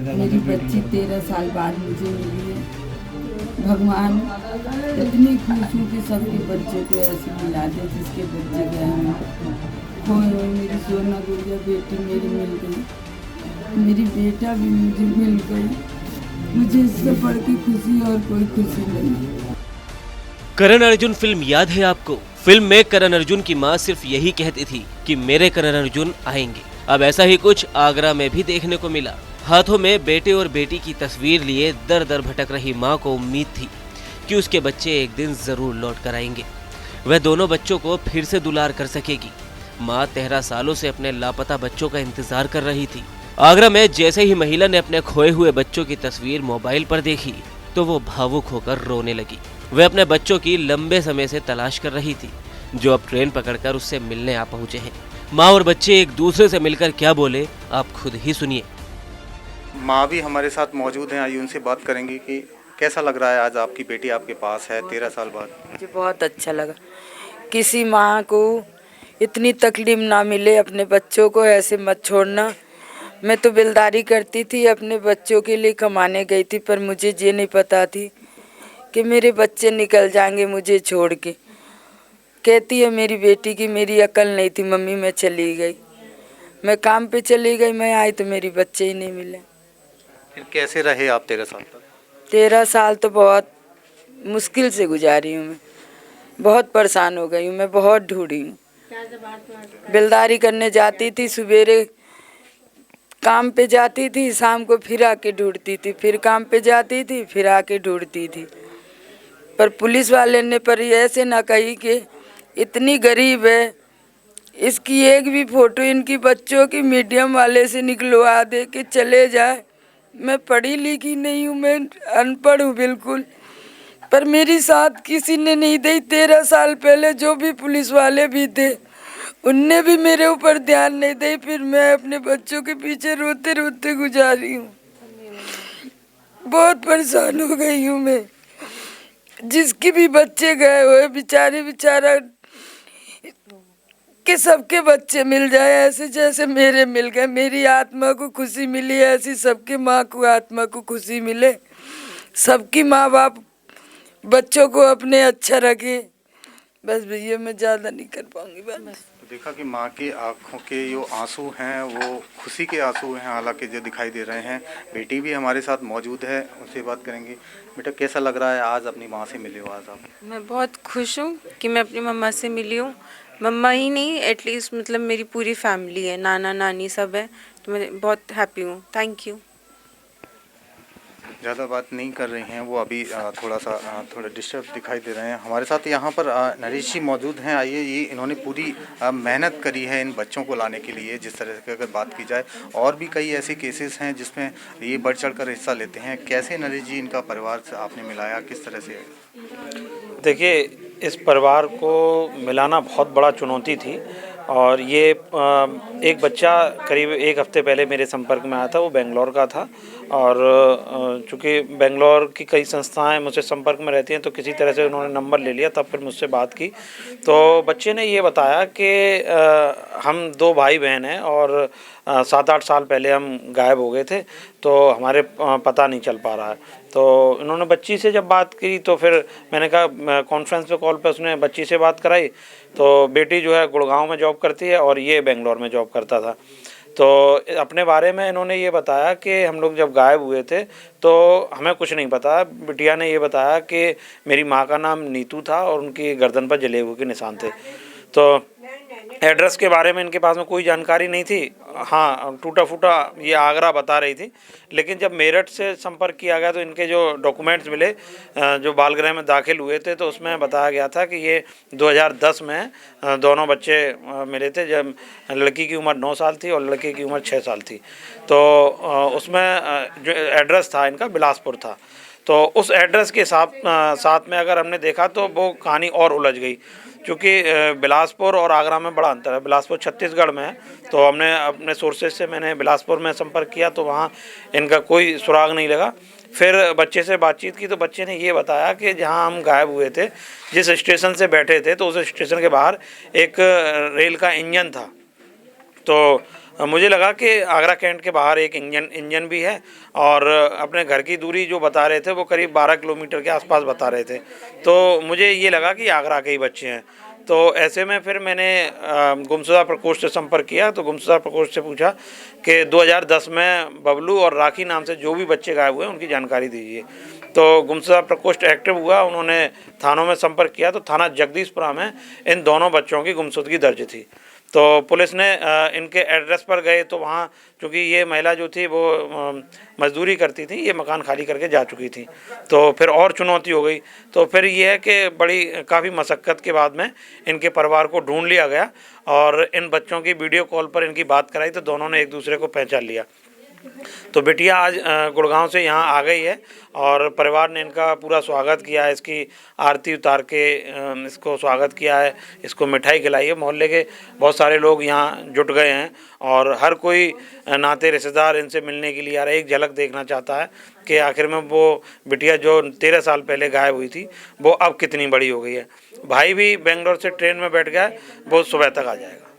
मेरी बच्ची 13 साल बाद मुझे मिली है। भगवान इतनी खुश हूँ कि सबके बच्चे को ऐसे मिला दे जिसके बच्चे गए हैं खोए हुए। मेरी सोना गुड़िया बेटी मेरी मिल गई, मेरी बेटा भी मुझे मिल गई। मुझे इससे बढ़ के खुशी और कोई खुशी नहीं। करण अर्जुन फिल्म याद है आपको? फिल्म में करण अर्जुन की मां सिर्फ यही कहती थी कि मेरे करण अर्जुन आएंगे। अब ऐसा ही कुछ आगरा में भी देखने को मिला। हाथों में बेटे और बेटी की तस्वीर लिए दर दर भटक रही मां को उम्मीद थी कि उसके बच्चे एक दिन जरूर लौट कर आएंगे। वह दोनों बच्चों को फिर से दुलार कर सकेगी। मां 13 सालों से अपने लापता बच्चों का इंतजार कर रही थी। आगरा में जैसे ही महिला ने अपने खोए हुए बच्चों की तस्वीर मोबाइल पर देखी तो वो भावुक होकर रोने लगी। वह अपने बच्चों की लंबे समय से तलाश कर रही थी, जो अब ट्रेन पकड़कर उससे मिलने आ पहुंचे हैं। माँ और बच्चे एक दूसरे से मिलकर क्या बोले, आप खुद ही सुनिए। माँ भी हमारे साथ मौजूद हैं, आइए उनसे बात करेंगे कि कैसा लग रहा है आज आपकी बेटी आपके पास है 13 साल बाद। मुझे बहुत अच्छा लगा। किसी माँ को इतनी तकलीफ ना मिले, अपने बच्चों को ऐसे मत छोड़ना। मैं तो बेलदारी करती थी, अपने बच्चों के लिए कमाने गई थी, पर मुझे ये नहीं पता थी कि मेरे बच्चे निकल जाएंगे मुझे छोड़ के। कहती है मेरी बेटी की मेरी अकल नहीं थी मम्मी, मैं चली गई, मैं काम पे चली गई, मैं आई तो मेरे बच्चे ही नहीं मिले। फिर कैसे रहे आप 13 साल तक? 13 साल तो बहुत मुश्किल से गुजारी हूँ मैं, बहुत परेशान हो गई हूँ मैं, बहुत ढूंढी हूँ। बेलदारी करने जाती थी, सवेरे काम पे जाती थी, शाम को फिर आके ढूंढती थी, फिर काम पे जाती थी, फिर आके ढूंढती थी। पर पुलिस वाले ने पर ऐसे ना कही कि इतनी गरीब है, इसकी एक भी फोटो इनकी बच्चों की मीडियम वाले से निकलवा दे के चले जाए। मैं पढ़ी लिखी नहीं हूँ, मैं अनपढ़ हूँ बिल्कुल, पर मेरी साथ किसी ने नहीं दी। 13 साल पहले जो भी पुलिस वाले भी थे उनने भी मेरे ऊपर ध्यान नहीं दी। फिर मैं अपने बच्चों के पीछे रोते रोते गुजारी हूँ, बहुत परेशान हो गई हूँ मैं। जिसके भी बच्चे गए हुए बेचारा कि सबके बच्चे मिल जाए, ऐसे जैसे मेरे मिल गए। मेरी आत्मा को खुशी मिली, ऐसी सबकी माँ को आत्मा को खुशी मिले। सबकी माँ बाप बच्चों को अपने अच्छा रखे। बस भैया मैं ज़्यादा नहीं कर पाऊंगी बस। तो देखा कि माँ की आंखों के जो आंसू हैं वो खुशी के आंसू हैं, हालांकि जो दिखाई दे रहे हैं। बेटी भी हमारे साथ मौजूद है, उनसे बात करेंगे। बेटा कैसा लग रहा है आज अपनी माँ से मिले हो आज आप? मैं बहुत खुश हूँ कि मैं अपनी मम्मा से मिली हूँ। मम्मा ही नहीं, एटलीस्ट मतलब मेरी पूरी फैमिली है, नाना नानी सब है, तो मैं बहुत हैप्पी हूँ। Thank you. ज़्यादा बात नहीं कर रही हैं वो, अभी थोड़ा डिस्टर्ब दिखाई दे रहे हैं। हमारे साथ यहाँ पर नरेश जी मौजूद हैं। आइए, ये इन्होंने पूरी मेहनत करी है इन बच्चों को लाने के लिए। जिस तरह से अगर बात की जाए, और भी कई ऐसे केसेस हैं जिसमें ये बढ़ चढ़ कर हिस्सा लेते हैं। कैसे नरेश जी इनका परिवार से आपने मिलाया, किस तरह से? देखिए, इस परिवार को मिलाना बहुत बड़ा चुनौती थी। और ये एक बच्चा करीब एक हफ़्ते पहले मेरे संपर्क में आया था, वो बेंगलोर का था। और चूँकि बेंगलोर की कई संस्थाएं मुझसे संपर्क में रहती हैं, तो किसी तरह से उन्होंने नंबर ले लिया, तब फिर मुझसे बात की। तो बच्चे ने ये बताया कि हम 2 भाई बहन हैं और 7-8 साल पहले हम गायब हो गए थे, तो हमारे पता नहीं चल पा रहा है। तो इन्होंने बच्ची से जब बात की तो फिर मैंने कहा, कॉन्फ्रेंस पे कॉल पे उसने बच्ची से बात कराई। तो बेटी जो है गुड़गांव में जॉब करती है और ये बेंगलोर में जॉब करता था। तो अपने बारे में इन्होंने ये बताया कि हम लोग जब गायब हुए थे तो हमें कुछ नहीं पता। बिटिया ने ये बताया कि मेरी माँ का नाम नीतू था और उनकी गर्दन पर जलेबू के निशान थे। तो एड्रेस के बारे में इनके पास में कोई जानकारी नहीं थी। हाँ, टूटा फूटा ये आगरा बता रही थी। लेकिन जब मेरठ से संपर्क किया गया तो इनके जो डॉक्यूमेंट्स मिले, जो बाल गृह में दाखिल हुए थे, तो उसमें बताया गया था कि ये 2010 में दोनों बच्चे मिले थे, जब लड़की की उम्र 9 साल थी और लड़के की उम्र 6 साल थी। तो उसमें जो एड्रेस था इनका बिलासपुर था। तो उस एड्रेस के साथ में अगर हमने देखा तो वो कहानी और उलझ गई, क्योंकि बिलासपुर और आगरा में बड़ा अंतर है। बिलासपुर छत्तीसगढ़ में है, तो हमने अपने सोर्सेज से मैंने बिलासपुर में संपर्क किया तो वहाँ इनका कोई सुराग नहीं लगा। फिर बच्चे से बातचीत की तो बच्चे ने ये बताया कि जहाँ हम गायब हुए थे, जिस स्टेशन से बैठे थे, तो उस स्टेशन के बाहर एक रेल का इंजन था। तो मुझे लगा कि आगरा कैंट के बाहर एक इंजन भी है और अपने घर की दूरी जो बता रहे थे वो करीब 12 किलोमीटर के आसपास बता रहे थे। तो मुझे ये लगा कि आगरा के ही बच्चे हैं। तो ऐसे में फिर मैंने गुमशुदा प्रकोष्ठ से संपर्क किया। तो गुमशुदा प्रकोष्ठ से पूछा कि 2010 में बबलू और राखी नाम से जो भी बच्चे गायब हुए उनकी जानकारी दीजिए। तो गुमशुदा प्रकोष्ठ एक्टिव हुआ, उन्होंने थानों में संपर्क किया। तो थाना जगदीशपुरा में इन दोनों बच्चों की गुमशुदगी दर्ज थी। तो पुलिस ने इनके एड्रेस पर गए तो वहाँ चूँकि ये महिला जो थी वो मजदूरी करती थी, ये मकान खाली करके जा चुकी थी। तो फिर और चुनौती हो गई। तो फिर ये है कि बड़ी काफ़ी मशक्क़त के बाद में इनके परिवार को ढूंढ लिया गया और इन बच्चों की वीडियो कॉल पर इनकी बात कराई तो दोनों ने एक दूसरे को पहचान लिया। तो बिटिया आज गुड़गांव से यहाँ आ गई है और परिवार ने इनका पूरा स्वागत किया है। इसकी आरती उतार के इसको स्वागत किया है, इसको मिठाई खिलाई है। मोहल्ले के बहुत सारे लोग यहाँ जुट गए हैं और हर कोई नाते रिश्तेदार इनसे मिलने के लिए आ रहा है, एक झलक देखना चाहता है कि आखिर में वो बिटिया जो 13 साल पहले गायब हुई थी वो अब कितनी बड़ी हो गई है। भाई भी बेंगलोर से ट्रेन में बैठ गया है, वो सुबह तक आ जाएगा।